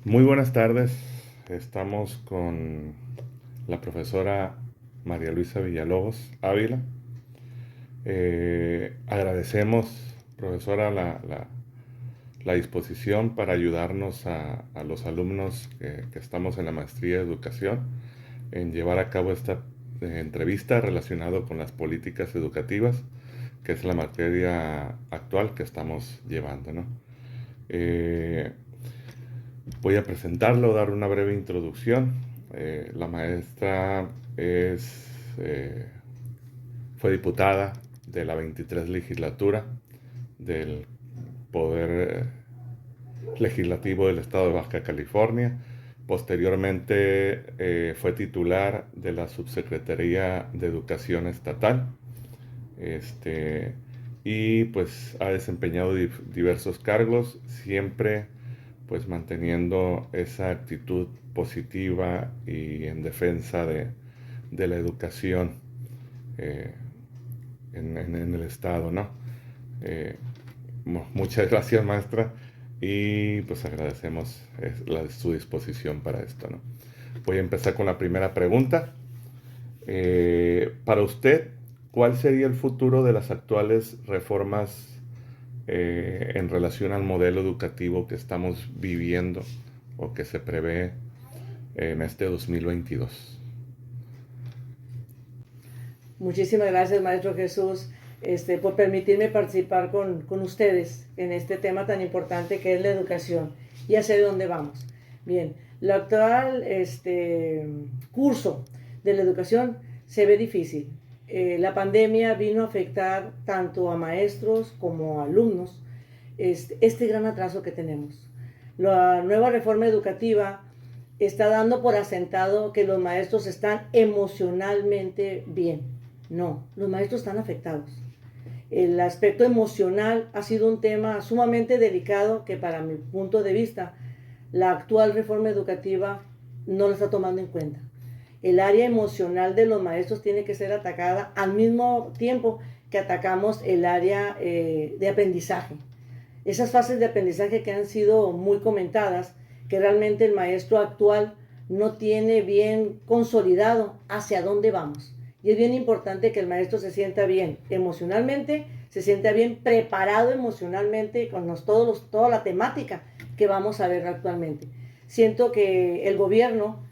Muy buenas tardes. Estamos con la profesora María Luisa Villalobos Ávila. Agradecemos, profesora, la disposición para ayudarnos a los alumnos que estamos en la maestría de educación en llevar a cabo esta entrevista relacionada con las políticas educativas, que es la materia actual que estamos llevando, ¿no? Eh, Voy a presentarlo, dar una breve introducción. La maestra es, eh, fue diputada de la 23 legislatura del Poder Legislativo del Estado de Baja California. Posteriormente fue titular de la Subsecretaría de Educación Estatal. Este, y pues ha desempeñado diversos cargos, siempre pues manteniendo esa actitud positiva y en defensa de la educación eh, en el Estado, ¿no? Eh, Muchas gracias, maestra, y pues agradecemos su disposición para esto, ¿no? Voy a empezar con la primera pregunta. Para usted, ¿cuál sería el futuro de las actuales reformas en relación al modelo educativo que estamos viviendo o que se prevé en este 2022? Muchísimas gracias, Maestro Jesús, por permitirme participar con ustedes en este tema tan importante que es la educación y hacia dónde vamos. Bien, el actual curso de la educación se ve difícil. La pandemia vino a afectar tanto a maestros como a alumnos este gran atraso que tenemos. La nueva reforma educativa está dando por asentado que los maestros están emocionalmente bien. No, los maestros están afectados. El aspecto emocional ha sido un tema sumamente delicado que para mi punto de vista la actual reforma educativa no lo está tomando en cuenta. El área emocional de los maestros tiene que ser atacada al mismo tiempo que atacamos el área de aprendizaje. Esas fases de aprendizaje que han sido muy comentadas, que realmente el maestro actual no tiene bien consolidado hacia dónde vamos. Y es bien importante que el maestro se sienta bien emocionalmente, se sienta bien preparado emocionalmente con toda la temática que vamos a ver actualmente. Siento que el gobierno,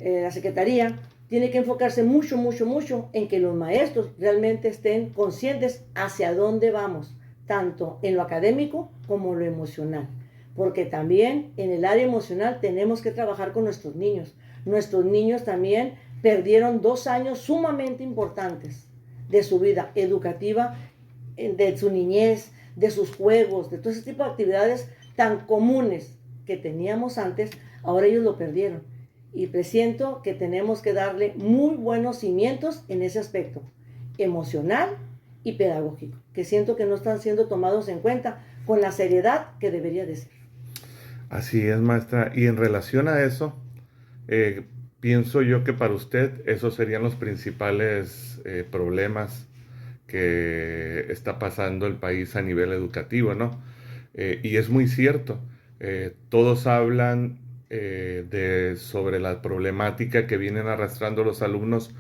la secretaría, tiene que enfocarse mucho en que los maestros realmente estén conscientes hacia dónde vamos, tanto en lo académico como lo emocional. Porque también en el área emocional tenemos que trabajar con nuestros niños. Nuestros niños también perdieron 2 años sumamente importantes de su vida educativa, de su niñez, de sus juegos, de todo ese tipo de actividades tan comunes que teníamos antes, ahora ellos lo perdieron. Y presiento que tenemos que darle muy buenos cimientos en ese aspecto emocional y pedagógico, que siento que no están siendo tomados en cuenta con la seriedad que debería de ser. Así es, maestra. Y en relación a eso, eh, pienso yo que para usted esos serían los principales problemas que está pasando el país a nivel educativo, ¿no? Y es muy cierto. Todos hablan sobre la problemática que vienen arrastrando los alumnos,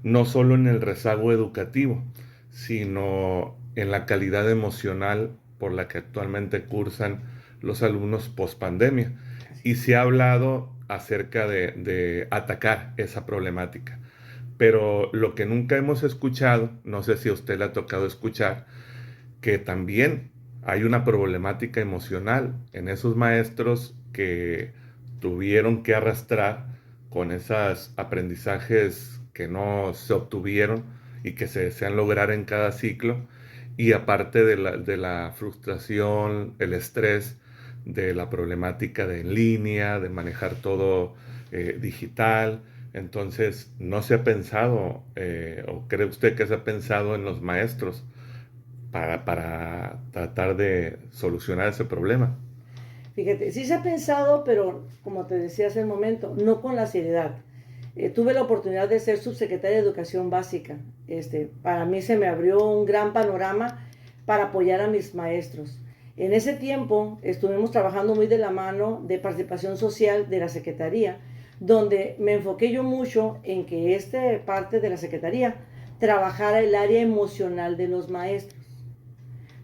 no solo en el rezago educativo, sino en la calidad emocional por la que actualmente cursan los alumnos post pandemia. Y se ha hablado acerca de atacar esa problemática. Pero lo que nunca hemos escuchado, no sé si a usted le ha tocado escuchar, que también hay una problemática emocional en esos maestros que tuvieron que arrastrar con esos aprendizajes que no se obtuvieron y que se desean lograr en cada ciclo, y aparte de la frustración, el estrés, de la problemática de en línea, de manejar todo digital. Entonces, ¿no se ha pensado, o cree usted que se ha pensado en los maestros para tratar de solucionar ese problema? Fíjate, sí se ha pensado, pero como te decía hace un momento, no con la seriedad. Tuve la oportunidad de ser subsecretaria de Educación Básica. Para mí se me abrió un gran panorama para apoyar a mis maestros. En ese tiempo estuvimos trabajando muy de la mano de participación social de la Secretaría, donde me enfoqué yo mucho en que esta parte de la Secretaría trabajara el área emocional de los maestros.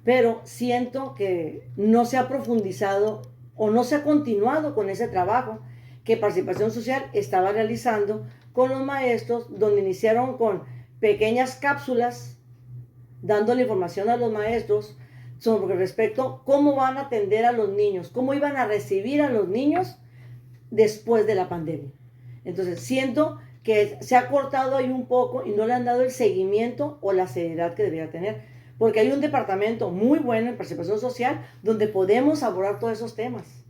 Pero siento que no se ha profundizado o no se ha continuado con ese trabajo que participación social estaba realizando con los maestros, donde iniciaron con pequeñas cápsulas dándole información a los maestros sobre respecto a cómo van a atender a los niños, cómo iban a recibir a los niños después de la pandemia. Entonces siento que se ha cortado ahí un poco y no le han dado el seguimiento o la seriedad que debería tener, porque hay un departamento muy bueno en participación social donde podemos abordar todos esos temas.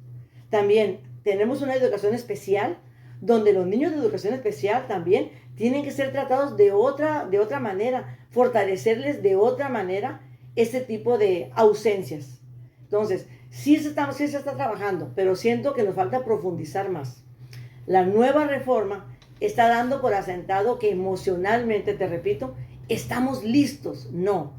También tenemos una educación especial donde los niños de educación especial también tienen que ser tratados de otra manera, fortalecerles de otra manera este tipo de ausencias. Entonces, sí se está trabajando, pero siento que nos falta profundizar más. La nueva reforma está dando por asentado que emocionalmente, te repito, estamos listos. No.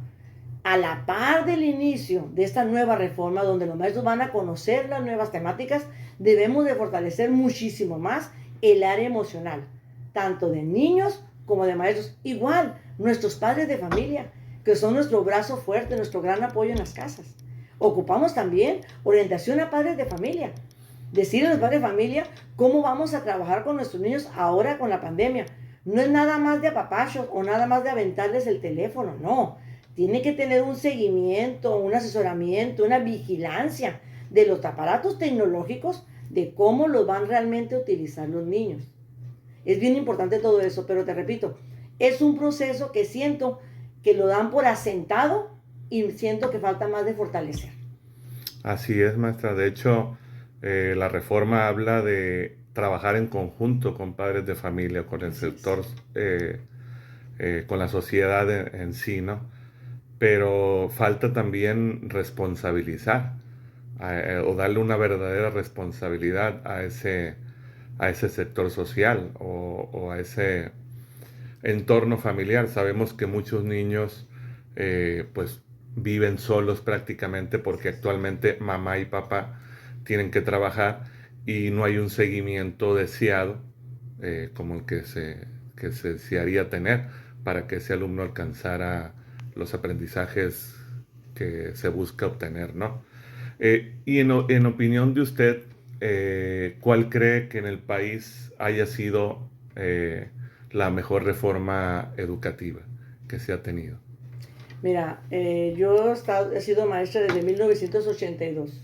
A la par del inicio de esta nueva reforma, donde los maestros van a conocer las nuevas temáticas, debemos de fortalecer muchísimo más el área emocional, tanto de niños como de maestros. Igual, nuestros padres de familia, que son nuestro brazo fuerte, nuestro gran apoyo en las casas. Ocupamos también orientación a padres de familia. Decirle a los padres de familia cómo vamos a trabajar con nuestros niños ahora con la pandemia. No es nada más de apapachos o nada más de aventarles el teléfono, no. Tiene que tener un seguimiento, un asesoramiento, una vigilancia de los aparatos tecnológicos, de cómo los van realmente a utilizar los niños. Es bien importante todo eso, pero te repito, es un proceso que siento que lo dan por asentado y siento que falta más de fortalecer. Así es, maestra. De hecho, la reforma habla de trabajar en conjunto con padres de familia, con el sector, con la sociedad en sí, ¿no? Pero falta también responsabilizar o darle una verdadera responsabilidad a ese sector social o a ese entorno familiar. Sabemos que muchos niños pues viven solos prácticamente porque actualmente mamá y papá tienen que trabajar y no hay un seguimiento deseado como el que se desearía tener para que ese alumno alcanzara los aprendizajes que se busca obtener, ¿no? Y en opinión de usted, ¿cuál cree que en el país haya sido la mejor reforma educativa que se ha tenido? Mira, yo he sido maestra desde 1982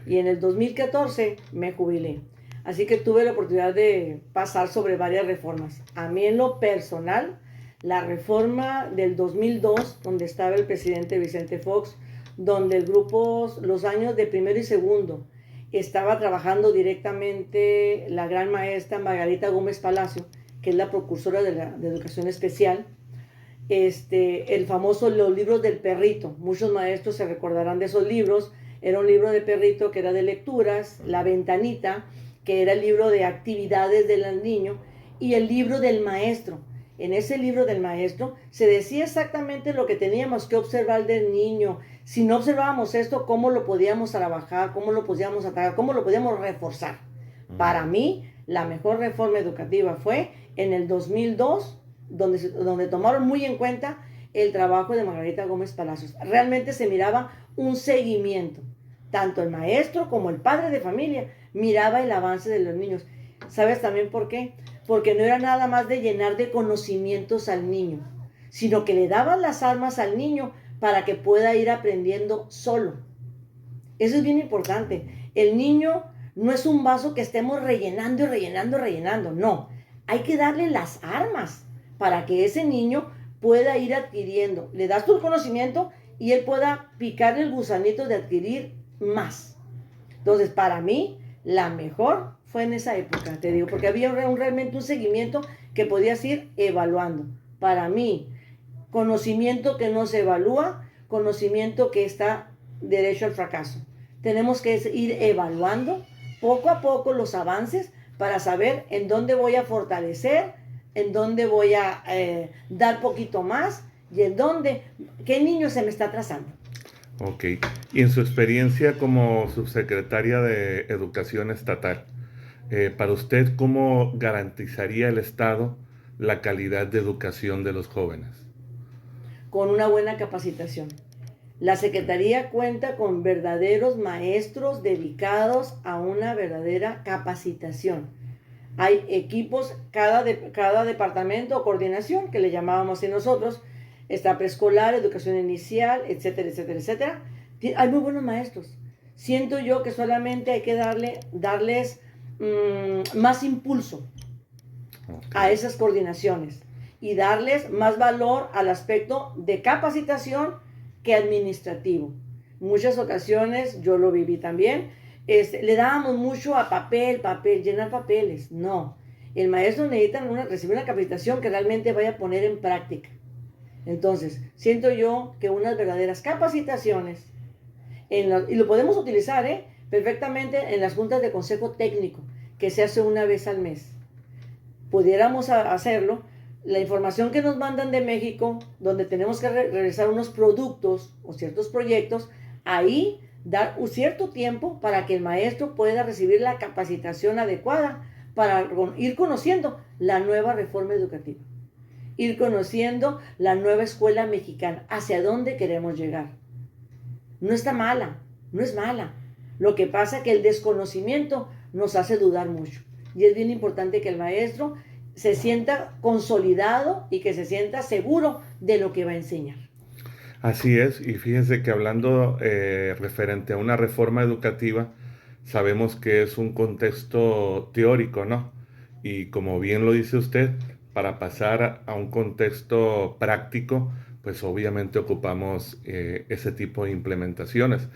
y en el 2014 me jubilé. Así que tuve la oportunidad de pasar sobre varias reformas. A mí en lo personal, la reforma del 2002, donde estaba el presidente Vicente Fox, donde el grupo, los años de primero y segundo, estaba trabajando directamente la gran maestra Margarita Gómez Palacio, que es la precursora de educación especial. El famoso Los libros del perrito. Muchos maestros se recordarán de esos libros. Era un libro de perrito que era de lecturas, La Ventanita, que era el libro de actividades del niño, y el libro del maestro. En ese libro del maestro se decía exactamente lo que teníamos que observar del niño. Si no observábamos esto, cómo lo podíamos trabajar, cómo lo podíamos atacar, cómo lo podíamos reforzar. Para mí, la mejor reforma educativa fue en el 2002, donde tomaron muy en cuenta el trabajo de Margarita Gómez Palacios. Realmente se miraba un seguimiento. Tanto el maestro como el padre de familia miraba el avance de los niños. ¿Sabes también por qué? Porque no era nada más de llenar de conocimientos al niño, sino que le daban las armas al niño para que pueda ir aprendiendo solo. Eso es bien importante. El niño no es un vaso que estemos rellenando y rellenando y rellenando. No, hay que darle las armas para que ese niño pueda ir adquiriendo. Le das tu conocimiento y él pueda picarle el gusanito de adquirir más. Entonces, para mí, la mejor fue en esa época, te digo, porque había realmente un seguimiento que podías ir evaluando. Para mí, conocimiento que no se evalúa, conocimiento que está derecho al fracaso. Tenemos que ir evaluando poco a poco los avances para saber en dónde voy a fortalecer, en dónde voy a dar poquito más y en dónde, qué niño se me está trazando. Ok. Y en su experiencia como subsecretaria de Educación Estatal, para usted, ¿cómo garantizaría el Estado la calidad de educación de los jóvenes? Con una buena capacitación. La Secretaría cuenta con verdaderos maestros dedicados a una verdadera capacitación. Hay equipos, cada departamento o coordinación, que le llamábamos así nosotros, está preescolar, educación inicial, etcétera, etcétera, etcétera. Hay muy buenos maestros. Siento yo que solamente hay que darles más impulso a Ok. esas coordinaciones y darles más valor al aspecto de capacitación que administrativo. Muchas ocasiones, yo lo viví también, le dábamos mucho a papel, llenar papeles. No, el maestro necesita recibir una capacitación que realmente vaya a poner en práctica. Entonces, siento yo que unas verdaderas capacitaciones, y lo podemos utilizar perfectamente en las juntas de consejo técnico, que se hace una vez al mes. Pudiéramos hacerlo, la información que nos mandan de México, donde tenemos que realizar unos productos o ciertos proyectos, ahí dar un cierto tiempo para que el maestro pueda recibir la capacitación adecuada para ir conociendo la nueva reforma educativa, ir conociendo la nueva escuela mexicana, hacia dónde queremos llegar. No está mala, no es mala. Lo que pasa es que el desconocimiento nos hace dudar mucho. Y es bien importante que el maestro se sienta consolidado y que se sienta seguro de lo que va a enseñar. Así es, y fíjense que hablando referente a una reforma educativa, sabemos que es un contexto teórico, ¿no? Y como bien lo dice usted, para pasar a un contexto práctico, pues obviamente ocupamos ese tipo de implementaciones.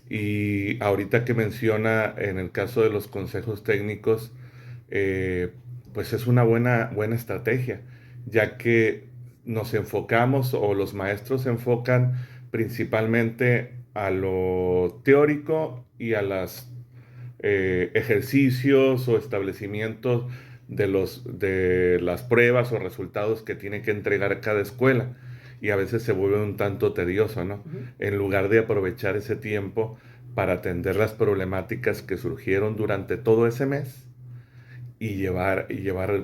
Y ahorita que menciona en el caso de los consejos técnicos, eh, pues es una buena estrategia, ya que nos enfocamos o los maestros se enfocan principalmente a lo teórico y a los ejercicios o establecimientos de las pruebas o resultados que tiene que entregar cada escuela. Y a veces se vuelve un tanto tedioso, ¿no? En lugar de aprovechar ese tiempo para atender las problemáticas que surgieron durante todo ese mes y llevar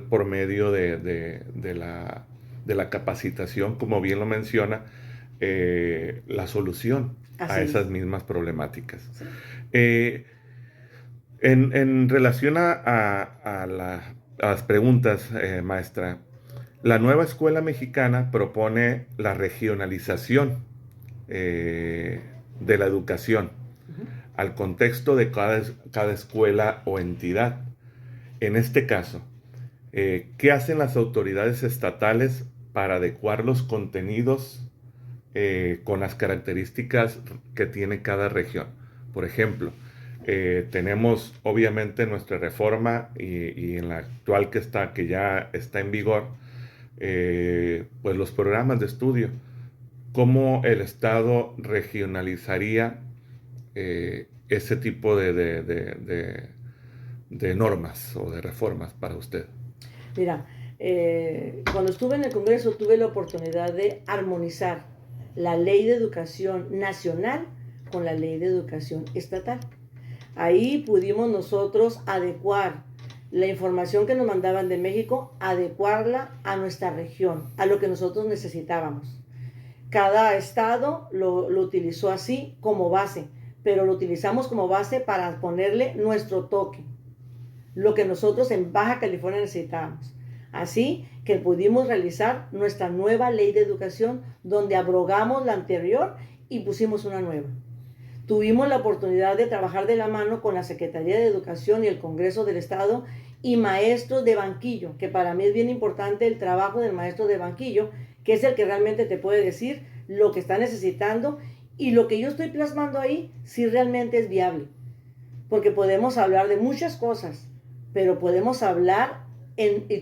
por medio de la capacitación, como bien lo menciona, la solución a Así esas es. mismas problemáticas. ¿Sí? Eh, en relación a las preguntas, maestra, la nueva escuela mexicana propone la regionalización de la educación Uh-huh. al contexto de cada escuela o entidad. En este caso, ¿qué hacen las autoridades estatales para adecuar los contenidos con las características que tiene cada región? Por ejemplo, tenemos obviamente nuestra reforma y en la actual que ya está en vigor, pues los programas de estudio. ¿Cómo el Estado regionalizaría ese tipo de normas o de reformas para usted? Mira, cuando estuve en el Congreso tuve la oportunidad de armonizar la ley de educación nacional con la ley de educación estatal. Ahí pudimos nosotros adecuar la información que nos mandaban de México, adecuarla a nuestra región, a lo que nosotros necesitábamos. Cada estado lo utilizó así como base, pero lo utilizamos como base para ponerle nuestro toque, lo que nosotros en Baja California necesitábamos. Así que pudimos realizar nuestra nueva ley de educación, donde abrogamos la anterior y pusimos una nueva. Tuvimos la oportunidad de trabajar de la mano con la Secretaría de Educación y el Congreso del Estado y maestros de banquillo, que para mí es bien importante el trabajo del maestro de banquillo, que es el que realmente te puede decir lo que está necesitando y lo que yo estoy plasmando ahí si realmente es viable. Porque podemos hablar de muchas cosas, pero podemos hablar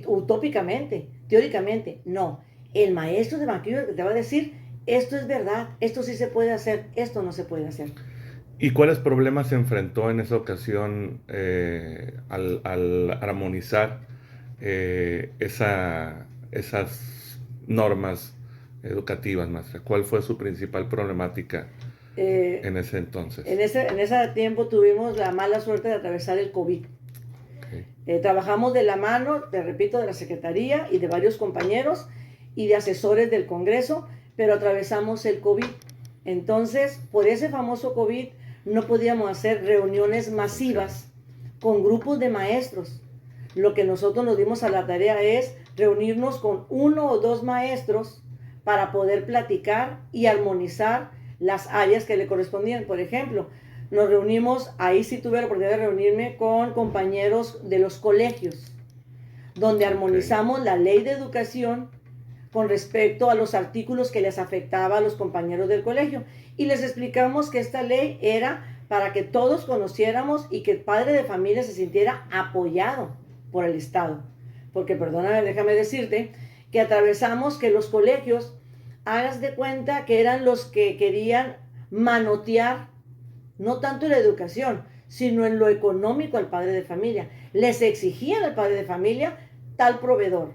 utópicamente, teóricamente. No, el maestro de banquillo te va a decir, esto es verdad, esto sí se puede hacer, esto no se puede hacer. ¿Y cuáles problemas se enfrentó en esa ocasión al armonizar esas normas educativas, maestra? ¿Cuál fue su principal problemática en ese entonces? En ese tiempo tuvimos la mala suerte de atravesar el COVID. Okay. Trabajamos de la mano, te repito, de la Secretaría y de varios compañeros y de asesores del Congreso, pero atravesamos el COVID. Entonces, por ese famoso COVID, no podíamos hacer reuniones masivas con grupos de maestros. Lo que nosotros nos dimos a la tarea es reunirnos con 1 o 2 maestros para poder platicar y armonizar las áreas que le correspondían. Por ejemplo, nos reunimos, ahí sí tuve la oportunidad de reunirme con compañeros de los colegios, donde armonizamos la ley de educación con respecto a los artículos que les afectaba a los compañeros del colegio. Y les explicamos que esta ley era para que todos conociéramos y que el padre de familia se sintiera apoyado por el Estado. Porque, perdóname, déjame decirte, que atravesamos que los colegios, hagas de cuenta que eran los que querían manotear, no tanto en la educación, sino en lo económico al padre de familia. Les exigían al padre de familia tal proveedor.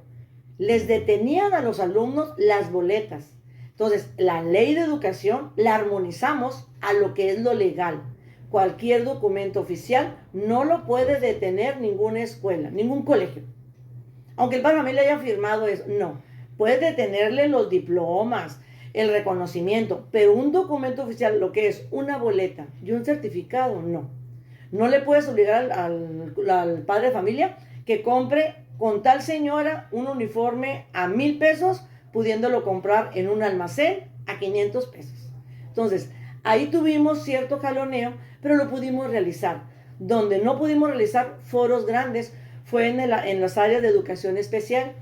Les detenían a los alumnos las boletas. Entonces, la ley de educación la armonizamos a lo que es lo legal. Cualquier documento oficial no lo puede detener ninguna escuela, ningún colegio. Aunque el padre de familia haya firmado eso, no. Puede detenerle los diplomas, el reconocimiento, pero un documento oficial, lo que es una boleta y un certificado, no. No le puedes obligar al padre de familia que compre con tal señora un uniforme a 1,000 pesos, pudiéndolo comprar en un almacén a 500 pesos. Entonces, ahí tuvimos cierto jaloneo, pero lo pudimos realizar. Donde no pudimos realizar foros grandes fue en las áreas de educación especial,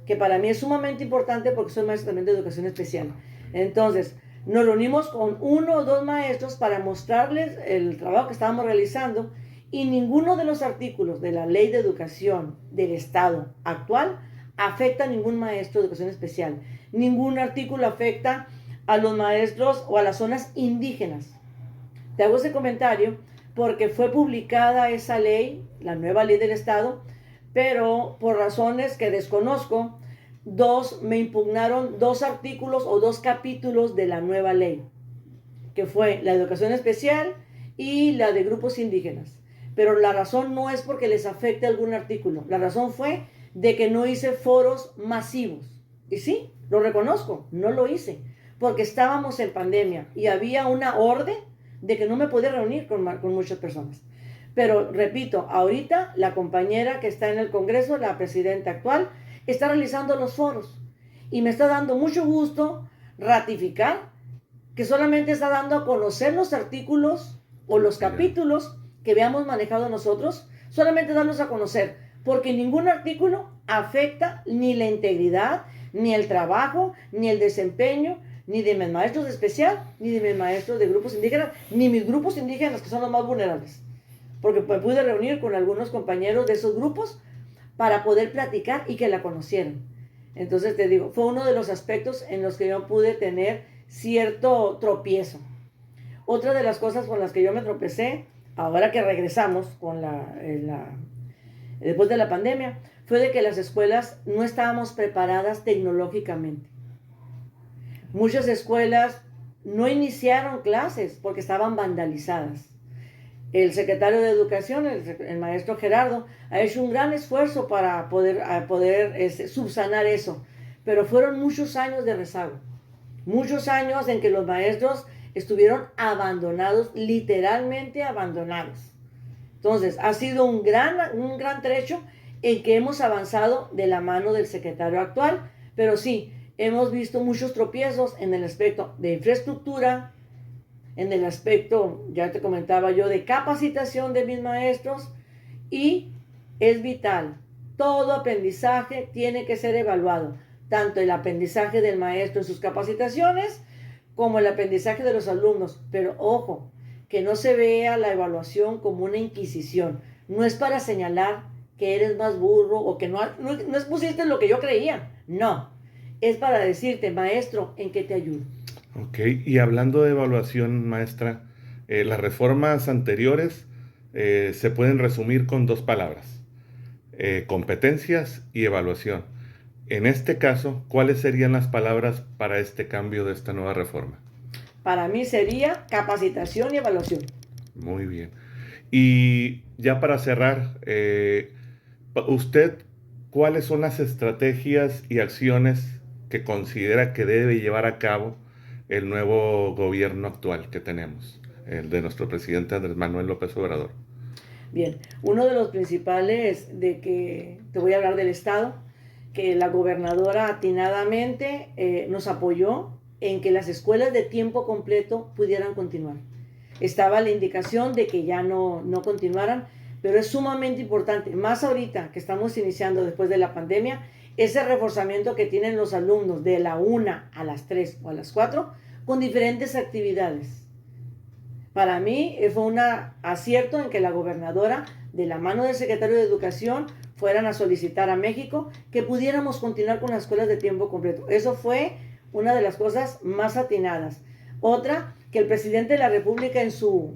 que para mí es sumamente importante porque soy maestra también de educación especial. Entonces, nos reunimos con 1 o 2 maestros para mostrarles el trabajo que estábamos realizando, y ninguno de los artículos de la Ley de Educación del Estado actual afecta a ningún maestro de educación especial. Ningún artículo afecta a los maestros o a las zonas indígenas. Te hago ese comentario porque fue publicada esa ley, la nueva ley del Estado, pero por razones que desconozco, me impugnaron 2 artículos o 2 capítulos de la nueva ley, que fue la educación especial y la de grupos indígenas. Pero la razón no es porque les afecte algún artículo. La razón fue de que no hice foros masivos. Y sí, lo reconozco, no lo hice, porque estábamos en pandemia y había una orden de que no me podía reunir con muchas personas. Pero repito, ahorita la compañera que está en el Congreso, la presidenta actual, está realizando los foros. Y me está dando mucho gusto ratificar que solamente está dando a conocer los artículos o los capítulos que habíamos manejado nosotros, solamente darlos a conocer, porque ningún artículo afecta ni la integridad, ni el trabajo, ni el desempeño, ni de mis maestros de especial, ni de mis maestros de grupos indígenas, ni mis grupos indígenas, que son los más vulnerables. Porque me pude reunir con algunos compañeros de esos grupos para poder platicar y que la conocieran. Entonces te digo, fue uno de los aspectos en los que yo pude tener cierto tropiezo. Otra de las cosas con las que yo me tropecé, ahora que regresamos después de la pandemia, fue de que las escuelas no estábamos preparadas tecnológicamente. Muchas escuelas no iniciaron clases porque estaban vandalizadas. El secretario de Educación, el maestro Gerardo, ha hecho un gran esfuerzo para poder subsanar eso, pero fueron muchos años de rezago, muchos años en que los maestros estuvieron abandonados, literalmente abandonados. Entonces, ha sido un gran trecho en que hemos avanzado de la mano del secretario actual, pero sí, hemos visto muchos tropiezos en el aspecto de infraestructura, en el aspecto, ya te comentaba yo, de capacitación de mis maestros, y es vital. Todo aprendizaje tiene que ser evaluado, tanto el aprendizaje del maestro en sus capacitaciones, como el aprendizaje de los alumnos. Pero ojo, que no se vea la evaluación como una inquisición. No es para señalar que eres más burro o que no pusiste lo que yo creía. No, es para decirte, maestro, ¿en qué te ayudo? Ok, y hablando de evaluación, maestra, las reformas anteriores se pueden resumir con 2 palabras, competencias y evaluación. En este caso, ¿cuáles serían las palabras para este cambio de esta nueva reforma? para mí sería capacitación y evaluación. Muy bien. Y ya para cerrar, usted, ¿cuáles son las estrategias y acciones que considera que debe llevar a cabo el nuevo gobierno actual que tenemos, el de nuestro presidente Andrés Manuel López Obrador? Bien, uno de los principales de que te voy a hablar del Estado, que la gobernadora atinadamente nos apoyó en que las escuelas de tiempo completo pudieran continuar. Estaba la indicación de que ya no continuaran, pero es sumamente importante, más ahorita que estamos iniciando después de la pandemia, ese reforzamiento que tienen los alumnos de la 1 a las 3 o a las 4 con diferentes actividades. Para mí fue un acierto en que la gobernadora, de la mano del secretario de Educación, fueran a solicitar a México que pudiéramos continuar con las escuelas de tiempo completo. Eso fue una de las cosas más atinadas. Otra, que el presidente de la República en su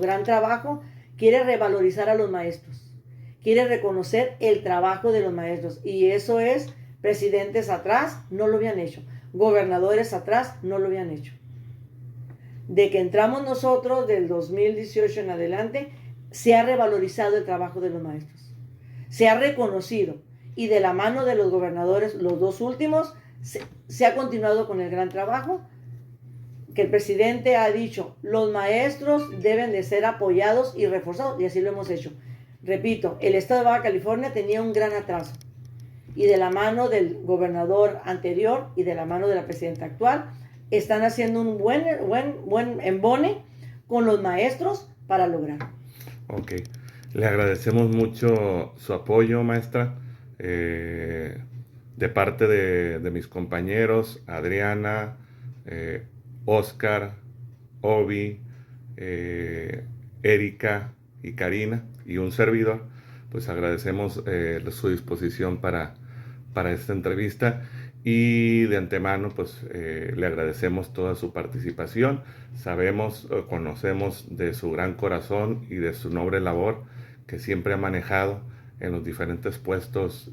gran trabajo quiere revalorizar a los maestros, quiere reconocer el trabajo de los maestros, y eso es, presidentes atrás no lo habían hecho, gobernadores atrás no lo habían hecho. De que entramos nosotros del 2018 en adelante, se ha revalorizado el trabajo de los maestros, se ha reconocido, y de la mano de los gobernadores, los dos últimos, se ha continuado con el gran trabajo que el presidente ha dicho: los maestros deben de ser apoyados y reforzados, y así lo hemos hecho. Repito, el estado de Baja California tenía un gran atraso, y de la mano del gobernador anterior y de la mano de la presidenta actual, están haciendo un buen embone con los maestros para lograr. Ok, le agradecemos mucho su apoyo, maestra, de parte de mis compañeros, Adriana, Oscar, Obi, Erika y Karina, y un servidor. Pues agradecemos su disposición para esta entrevista, y de antemano pues le agradecemos toda su participación. Sabemos, conocemos de su gran corazón y de su noble labor que siempre ha manejado en los diferentes puestos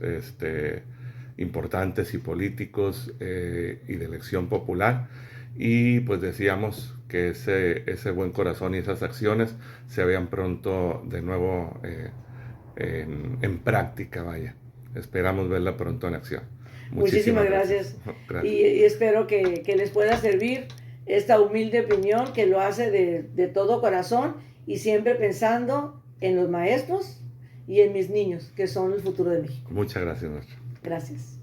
importantes y políticos y de elección popular, y pues decíamos que ese buen corazón y esas acciones se vean pronto de nuevo en práctica, vaya. Esperamos verla pronto en acción. Muchísimas gracias. Gracias. Y espero que les pueda servir esta humilde opinión, que lo hace de todo corazón y siempre pensando en los maestros y en mis niños, que son el futuro de México. Muchas gracias, maestro. Gracias.